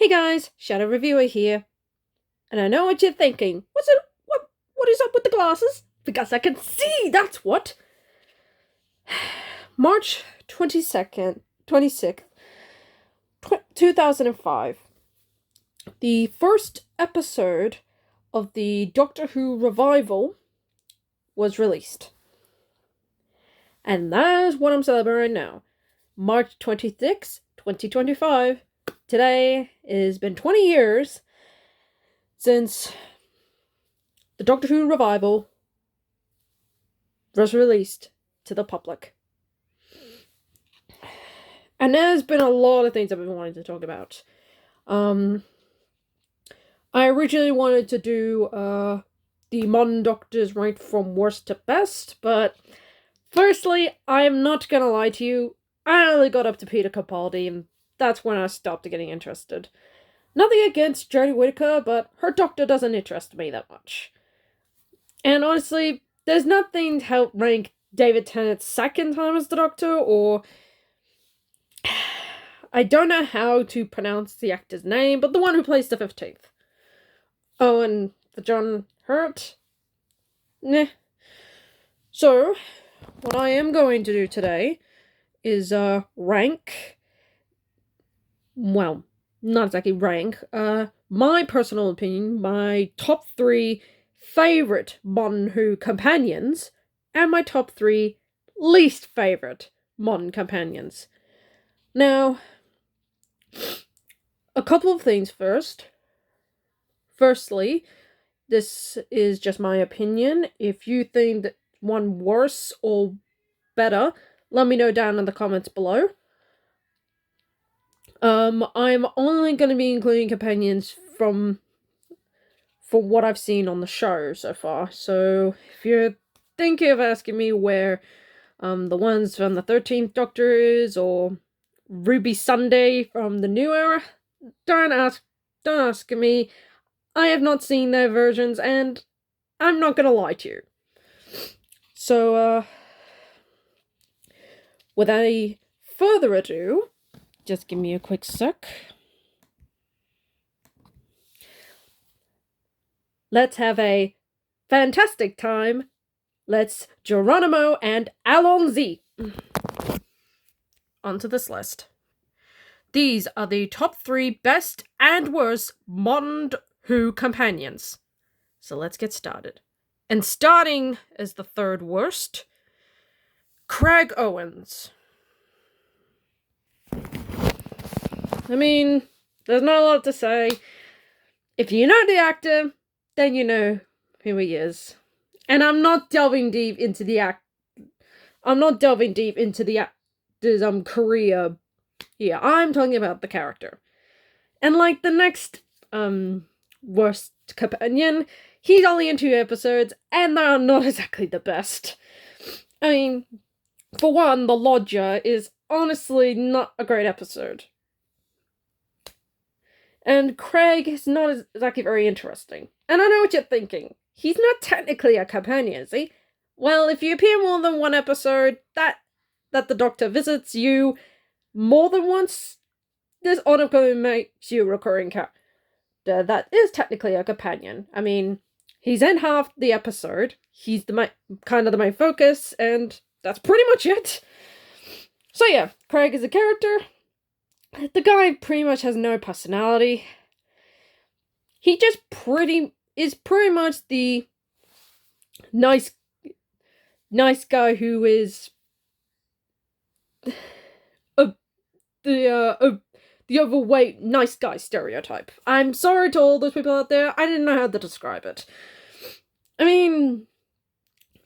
Hey guys, Shadow Reviewer here. And I know what you're thinking. What is up with the glasses? Because I can see, that's what. March 22nd, 26th, 2005. The first episode of the Doctor Who revival was released. And that is what I'm celebrating now. March 26th, 2025. Today has been 20 years since the Doctor Who revival was released to the public. And there's been a lot of things I've been wanting to talk about. I originally wanted to do the modern Doctors ranked from worst to best, but firstly, I am not gonna lie to you, I only got up to Peter Capaldi, and that's when I stopped getting interested. Nothing against Jodie Whittaker, but her Doctor doesn't interest me that much. And honestly, there's nothing to help rank David Tennant's second time as the Doctor, or I don't know how to pronounce the actor's name, but the one who plays the 15th. Oh, and for John Hurt? Nah. So, what I am going to do today is rank, well, not exactly rank, my personal opinion, my top 3 favorite Modern Who companions, and my top 3 least favorite modern companions. Now, a couple of things first. Firstly, this is just my opinion. If you think that one worse or better, let me know down in the comments below. I'm only going to be including companions for what I've seen on the show so far. So if you're thinking of asking me where the ones from the 13th Doctor is, or Ruby Sunday from the new era, don't ask me. I have not seen their versions, and I'm not gonna lie to you. So, without any further ado, just give me a quick sec. Let's have a fantastic time. Let's Geronimo and Allons-y. Onto this list. These are the top 3 best and worst modern Who companions. So let's get started. And starting as the third worst, Craig Owens. I mean, there's not a lot to say. If you know the actor, then you know who he is. And I'm not delving deep into the actor's career here. I'm talking about the character. And like the next worst companion, he's only in 2 episodes, and they're not exactly the best. I mean, for one, The Lodger is honestly not a great episode. And Craig is not exactly very interesting. And I know what you're thinking. He's not technically a companion, is he? Well, if you appear more than one episode, that the Doctor visits you more than once, this automatically makes you a recurring character. That is technically a companion. I mean, he's in half the episode. He's the main focus, and that's pretty much it. So yeah, Craig is a character. The guy pretty much has no personality. He just is pretty much the nice guy who is the overweight nice guy stereotype. I'm sorry to all those people out there. I didn't know how to describe it. I mean,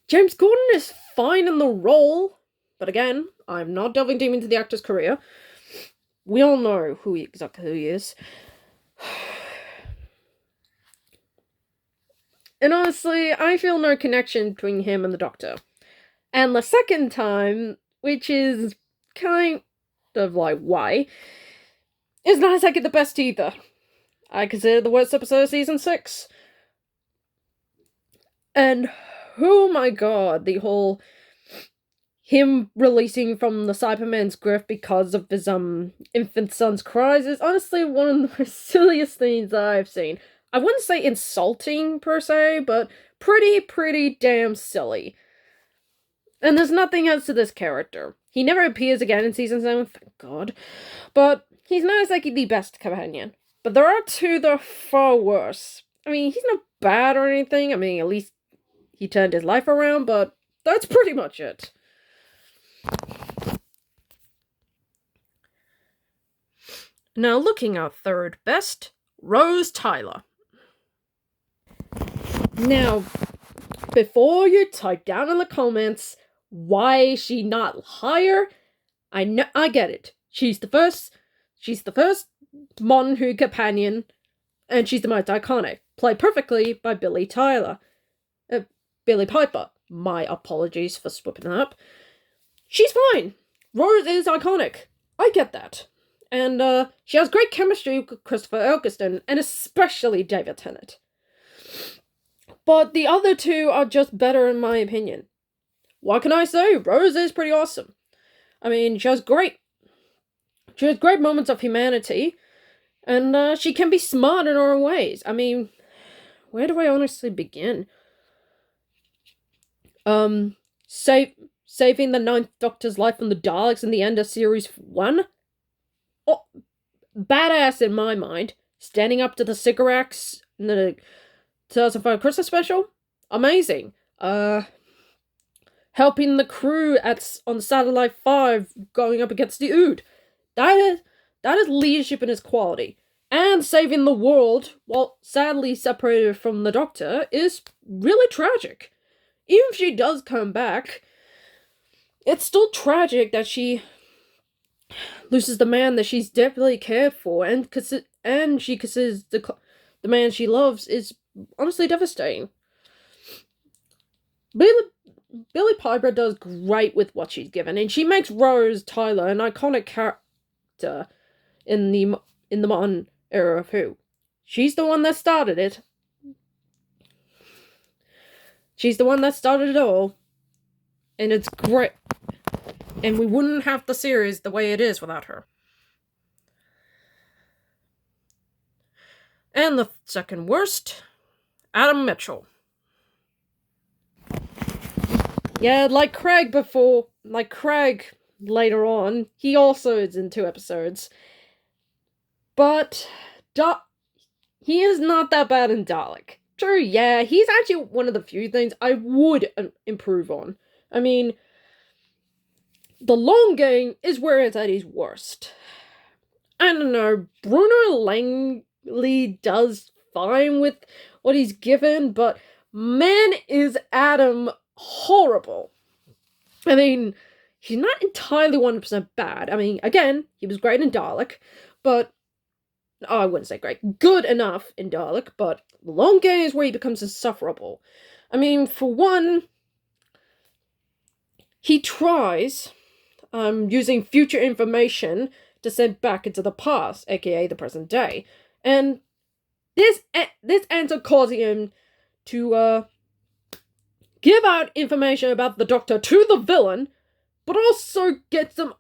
James Corden is fine in the role, but again, I'm not delving deep into the actor's career. We all know exactly who he is. And honestly, I feel no connection between him and the Doctor. And the second time, which is kind of like why, is not exactly the best either. I consider the worst episode of season 6. And oh my god, the whole him releasing from the Cyberman's grip because of his infant son's cries is honestly one of the most silliest things that I've seen. I wouldn't say insulting per se, but pretty damn silly. And there's nothing else to this character. He never appears again in season 7, thank God. But he's not exactly the best companion. But there are two that are far worse. I mean, he's not bad or anything. I mean, at least he turned his life around, but that's pretty much it. Now, looking at third best, Rose Tyler. Now, before you type down in the comments, why is she not higher? I get it. She's the first modern Who companion, and she's the most iconic. Played perfectly by Billy Tyler. Billy Piper. My apologies for swapping that up. She's fine. Rose is iconic. I get that. And she has great chemistry with Christopher Eccleston, and especially David Tennant. But the other two are just better in my opinion. What can I say? Rose is pretty awesome. I mean, she has great moments of humanity, and she can be smart in her own ways. I mean, where do I honestly begin? Saving the Ninth Doctor's life from the Daleks in the end of Series 1? Oh, badass in my mind. Standing up to the Sycorax in the 2005 Christmas special? Amazing. Helping the crew on Satellite 5 going up against the Ood. That is leadership in its quality. And saving the world, while sadly separated from the Doctor, is really tragic. Even if she does come back, it's still tragic that she loses the man that she's deeply cared for, and she considers the man she loves is honestly devastating. Billy Piper does great with what she's given, and she makes Rose Tyler an iconic character in the modern era of Who. She's the one that started it. She's the one that started it all. And it's great. And we wouldn't have the series the way it is without her. And the second worst, Adam Mitchell. Yeah, like Craig later on, he also is in 2 episodes. But he is not that bad in Dalek. True, yeah, he's actually one of the few things I would improve on. I mean, the long game is where it's at his worst. I don't know, Bruno Langley does fine with what he's given, but man, is Adam horrible. I mean, he's not entirely 100% bad. I mean, again, he was great in Dalek, but I wouldn't say great. Good enough in Dalek, but the long game is where he becomes insufferable. I mean, for one, he tries using future information to send back into the past, aka the present day. And this ends up causing him to give out information about the Doctor to the villain, but also gets them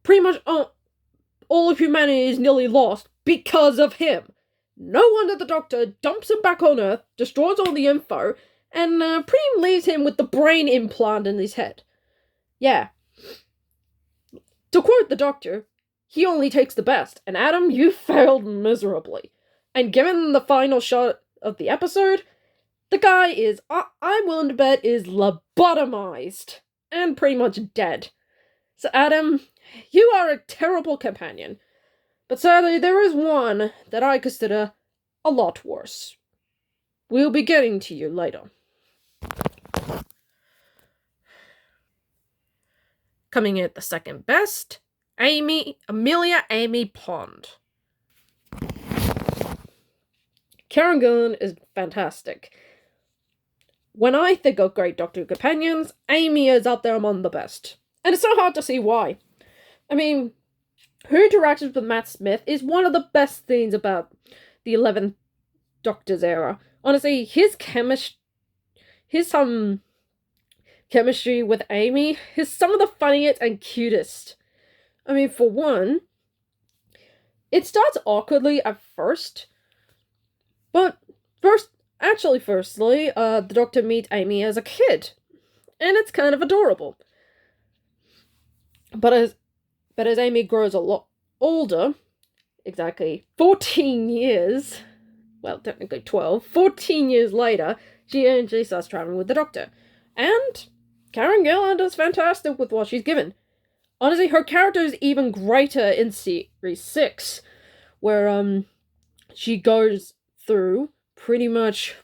pretty much all of humanity is nearly lost because of him. No wonder the Doctor dumps him back on Earth, destroys all the info, and pretty much leaves him with the brain implant in his head. Yeah. To quote the Doctor, he only takes the best, and Adam, you failed miserably. And given the final shot of the episode, the guy is, I'm willing to bet, is lobotomized and pretty much dead. So Adam, you are a terrible companion. But sadly, there is one that I consider a lot worse. We'll be getting to you later. Coming in at the second best, Amelia Amy Pond. Karen Gillan is fantastic. When I think of great Doctor companions, Amy is up there among the best. And it's so hard to see why. I mean, her interactions with Matt Smith is one of the best things about the 11th Doctor's era. Honestly, his chemistry with Amy is some of the funniest and cutest. I mean, for one, it starts awkwardly at first, but firstly, the Doctor meets Amy as a kid, and it's kind of adorable. But as Amy grows a lot older, exactly 14 years, well, technically 12, 14 years later, she eventually starts traveling with the Doctor. And Karen Gillan does fantastic with what she's given. Honestly, her character is even greater in Series 6, where, she goes through pretty much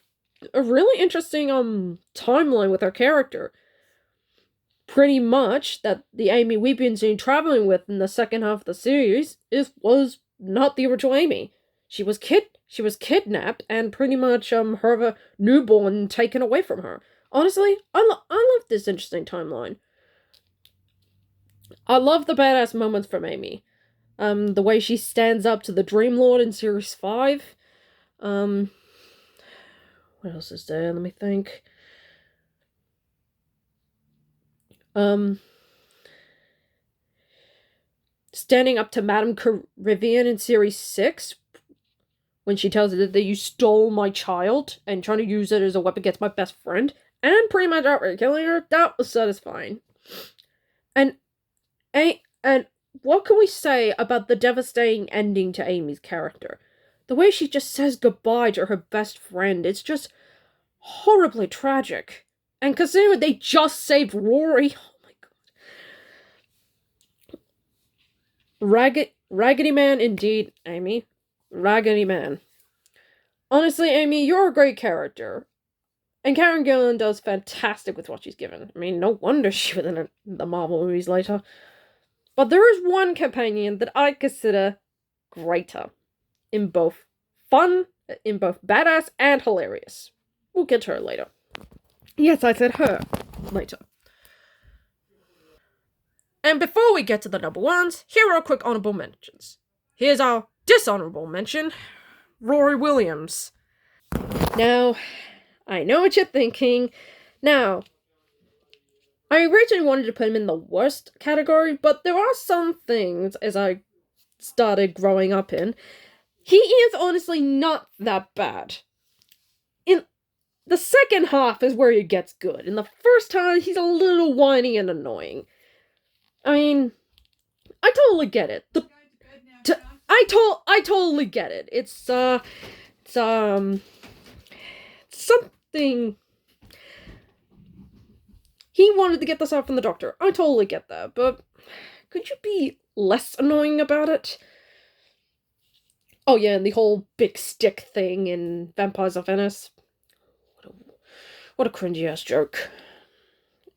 a really interesting, timeline with her character. Pretty much that the Amy we've been seen traveling with in the second half of the series was not the original Amy. She was kidnapped and pretty much her newborn taken away from her. Honestly, I love this interesting timeline. I love the badass moments from Amy. The way she stands up to the Dream Lord in Series 5. What else is there? Let me think. Standing up to Madame Rivian in Series 6, when she tells her that you stole my child and trying to use it as a weapon against my best friend, and pretty much outright killing her, that was satisfying. And what can we say about the devastating ending to Amy's character? The way she just says goodbye to her best friend, it's just horribly tragic. And considering they just saved Rory, oh my god. Raggedy Man indeed, Amy. Raggedy Man. Honestly, Amy, you're a great character. And Karen Gillan does fantastic with what she's given. I mean, no wonder she was in the Marvel movies later. But there is one companion that I consider greater. In both badass and hilarious. We'll get to her later. Yes, I said her later. And before we get to the number ones, here are quick honorable mentions. Here's our dishonorable mention, Rory Williams. Now, I know what you're thinking. Now, I originally wanted to put him in the worst category, but there are some things, as I started growing up in, he is honestly not that bad. In the second half is where he gets good. In the first half, he's a little whiny and annoying. I mean, I totally get it. I totally get it. It's something. He wanted to get this out from the Doctor. I totally get that, but could you be less annoying about it? Oh yeah, and the whole big stick thing in Vampires of Venice. What a cringy ass joke.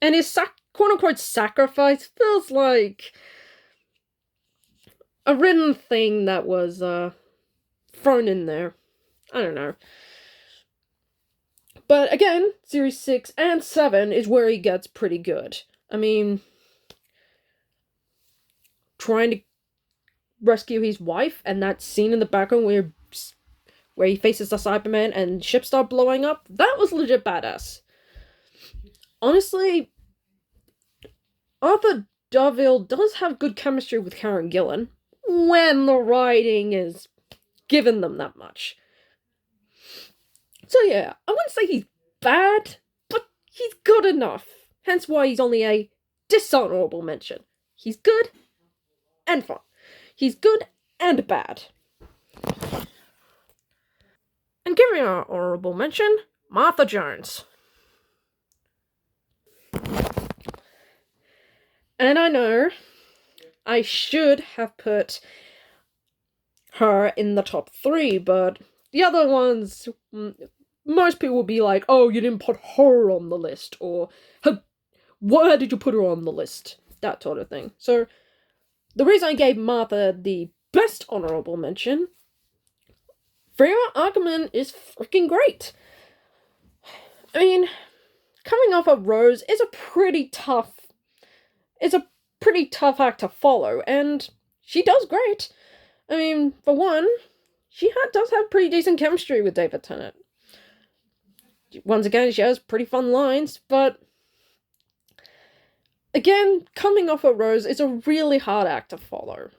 And his quote-unquote sacrifice feels like a written thing that was thrown in there. I don't know. But again, Series 6 and 7 is where he gets pretty good. I mean, trying to rescue his wife, and that scene in the background where he faces the Cyberman and ships start blowing up, that was legit badass. Honestly, Arthur Darvill does have good chemistry with Karen Gillan when the writing is given them that much. So yeah, I wouldn't say he's bad, but he's good enough. Hence why he's only a dishonorable mention. He's good and fun. He's good and bad. And giving our honorable mention, Martha Jones. And I know I should have put her in the top 3, but the other ones, most people will be like, oh, you didn't put her on the list, or why did you put her on the list? That sort of thing. So, the reason I gave Martha the best honorable mention, Freya Ackerman is freaking great. I mean, coming off of Rose is a pretty tough act to follow, and she does great. I mean, for one, she does have pretty decent chemistry with David Tennant. Once again, she has pretty fun lines, but Again, coming off of Rose is a really hard act to follow.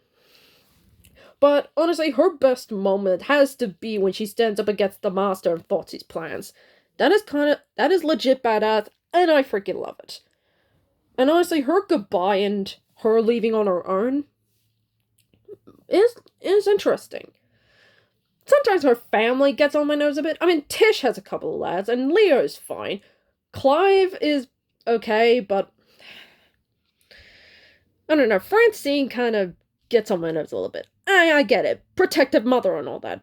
But honestly, her best moment has to be when she stands up against the Master and thwarts his plans. That is legit badass, and I freaking love it. And honestly, her goodbye and her leaving on her own is interesting. Sometimes her family gets on my nerves a bit. I mean, Tish has a couple of lads, and Leo's fine. Clive is okay, but I don't know. Francine kind of gets on my nerves a little bit. I get it. Protective mother and all that.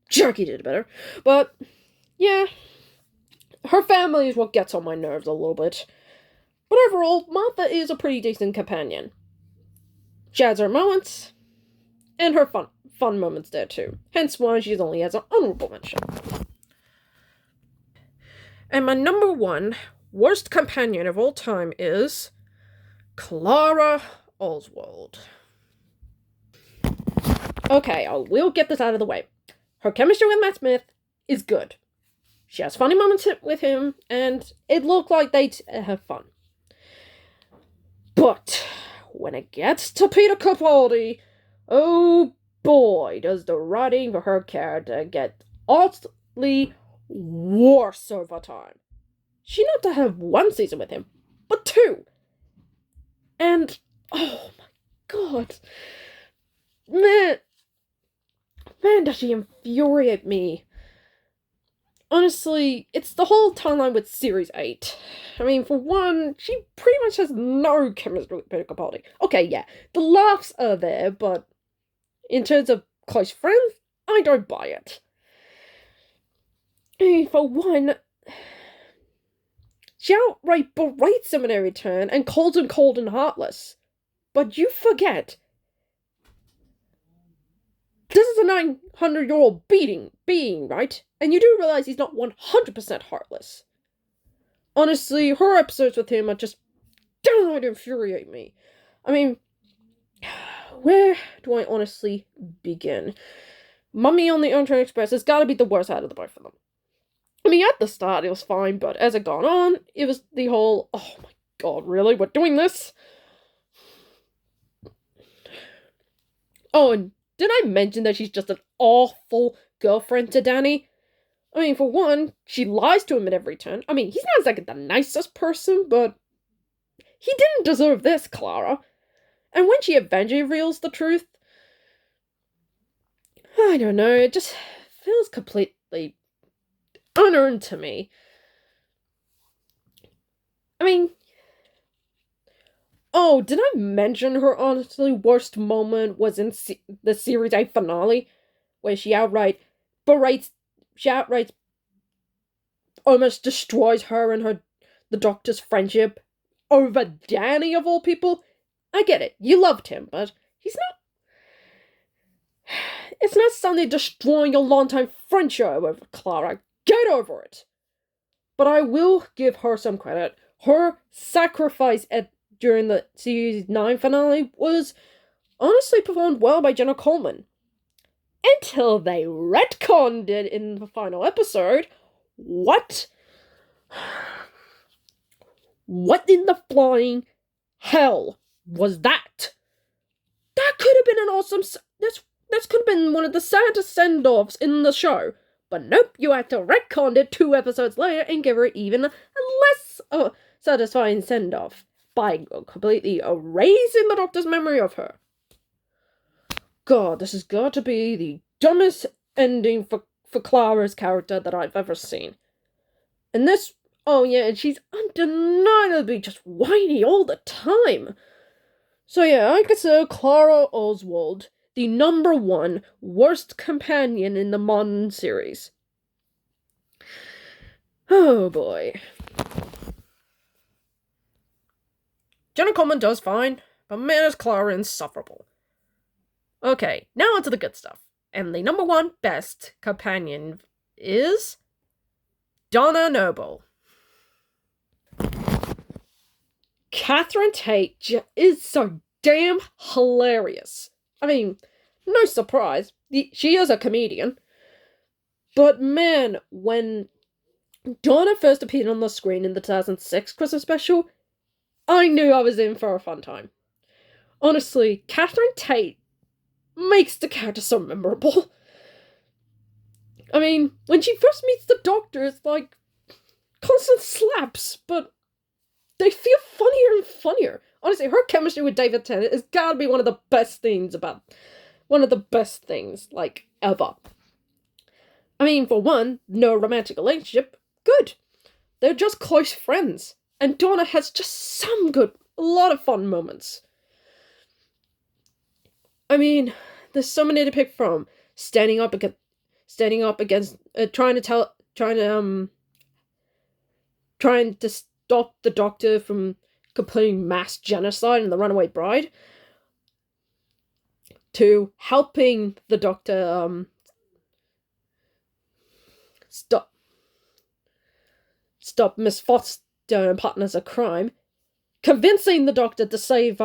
Jackie did better. But, yeah. Her family is what gets on my nerves a little bit. But overall, Martha is a pretty decent companion. She has her moments, and her fun moments there too. Hence why she's only has an honorable mention. And my number one worst companion of all time is Clara Oswald. Okay, I will get this out of the way. Her chemistry with Matt Smith is good. She has funny moments with him, and it looked like they'd have fun. But when it gets to Peter Capaldi, oh boy, does the writing for her character get oddly worse over time. She not to have one season with him, but two. And, oh my god. Man, does she infuriate me. Honestly, it's the whole timeline with Series 8. I mean, for one, she pretty much has no chemistry with Peter Capaldi. Okay, yeah, the laughs are there, but in terms of close friends, I don't buy it. I mean, for one, she outright berates him in every turn and calls him cold and heartless. But you forget, this is a 900-year-old being, right? And you do realize he's not 100% heartless. Honestly, her episodes with him are just downright infuriate me. I mean, where do I honestly begin? Mummy on the Oriental Express has got to be the worst out of the both of them. I mean, at the start it was fine, but as it gone on, it was the whole, oh my god, really? We're doing this? Oh, and did I mention that she's just an awful girlfriend to Danny? I mean, for one, she lies to him at every turn. I mean, he's not exactly the nicest person, but he didn't deserve this, Clara. And when she eventually reveals the truth, I don't know, it just feels completely unearned to me. I mean, oh, did I mention her honestly worst moment was in the Series 8 finale, where she outright almost destroys her and the Doctor's friendship over Danny of all people? I get it, you loved him, but he's not. It's not suddenly destroying your longtime friendship over Clara. Get over it. But I will give her some credit. Her sacrifice during the Series 9 finale was honestly performed well by Jenna Coleman. Until they retconned it in the final episode. What? What in the flying hell was that? That could have been an awesome. This could have been one of the saddest send-offs in the show. But nope, you had to retcon it 2 episodes later and give her even a less satisfying send-off by completely erasing the Doctor's memory of her. God, this has got to be the dumbest ending for Clara's character that I've ever seen. And this, oh yeah, and she's undeniably just whiny all the time. So yeah, I consider Clara Oswald the number 1 worst companion in the modern series. Oh boy. Jenna Coleman does fine, but man is Clara insufferable. Okay, now onto the good stuff. And the number 1 best companion is Donna Noble. Catherine Tate is so damn hilarious. I mean, no surprise, she is a comedian. But man, when Donna first appeared on the screen in the 2006 Christmas special, I knew I was in for a fun time. Honestly, Catherine Tate makes the character so memorable. I mean, when she first meets the Doctor, it's like constant slaps, but they feel funnier and funnier. Honestly, her chemistry with David Tennant has gotta be one of the best things, like, ever. I mean, for one, no romantic relationship, good. They're just close friends. And Donna has just a lot of fun moments. I mean, there's so many to pick from. Standing up against, trying to stop the Doctor from completing mass genocide in The Runaway Bride, to helping the Doctor, stop Miss Foster and Partners of Crime, convincing the Doctor to save,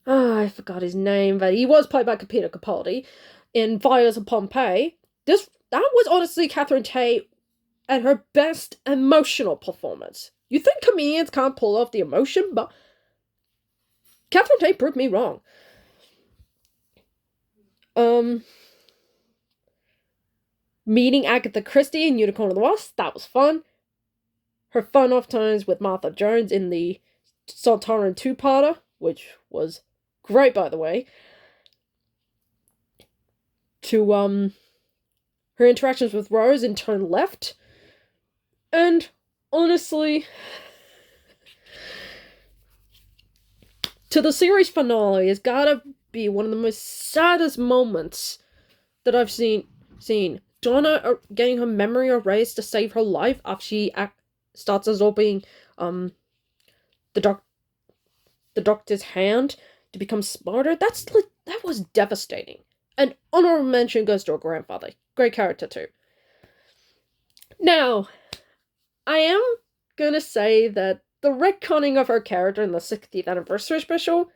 I forgot his name, but he was played by Peter Capaldi in Fires of Pompeii. That was honestly Catherine Tate at her best emotional performance. You think comedians can't pull off the emotion, but Catherine Tate proved me wrong. Meeting Agatha Christie in Unicorn of the West, that was fun. Her fun off times with Martha Jones in the Sontaran two-parter, which was great, by the way. To, her interactions with Rose in Turn Left. And, honestly, to the series finale has gotta be one of the most saddest moments that I've seen. Donna getting her memory erased to save her life after she starts absorbing the Doctor's hand to become smarter. That was devastating. And honorable mention goes to her grandfather. Great character too. Now, I am gonna say that the retconning of her character in the 60th anniversary special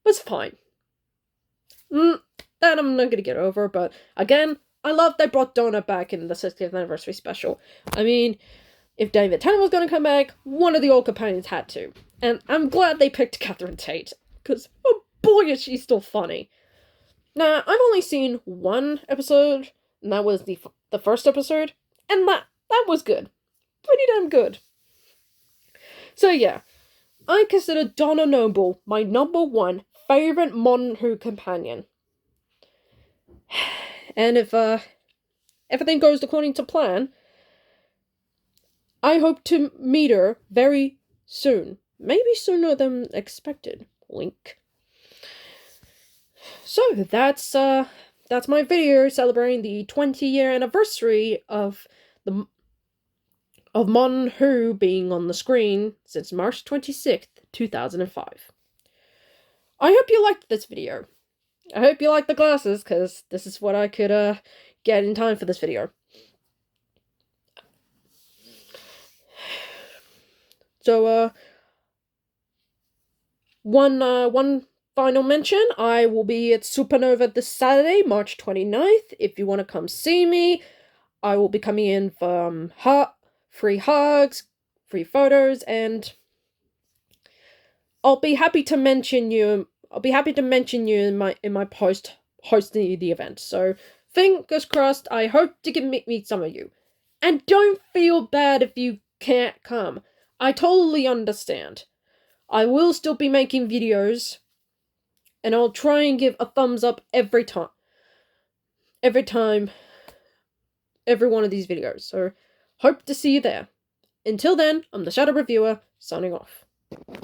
was fine. That I'm not gonna get over, but again, I love they brought Donna back in the 60th anniversary special. I mean, if David Tennant was gonna come back, one of the old companions had to. And I'm glad they picked Catherine Tate, because, oh boy, is she still funny. Now, I've only seen one episode, and that was the first episode, and that was good. Pretty damn good. So yeah, I consider Donna Noble my number one favorite Modern Who companion. And if everything goes according to plan, I hope to meet her very soon. Maybe sooner than expected. Wink. So that's my video celebrating the 20-year anniversary of Modern Who being on the screen since March 26th, 2005. I hope you liked this video. I hope you like the glasses, because this is what I could get in time for this video. So, one final mention, I will be at Supernova this Saturday, March 29th. If you want to come see me, I will be coming in for free hugs, free photos, and I'll be happy to mention you in my post hosting the event. So fingers crossed. I hope to meet some of you. And don't feel bad if you can't come. I totally understand. I will still be making videos, and I'll try and give a thumbs up every time. Every one of these videos. So hope to see you there. Until then, I'm the Shadow Reviewer, signing off.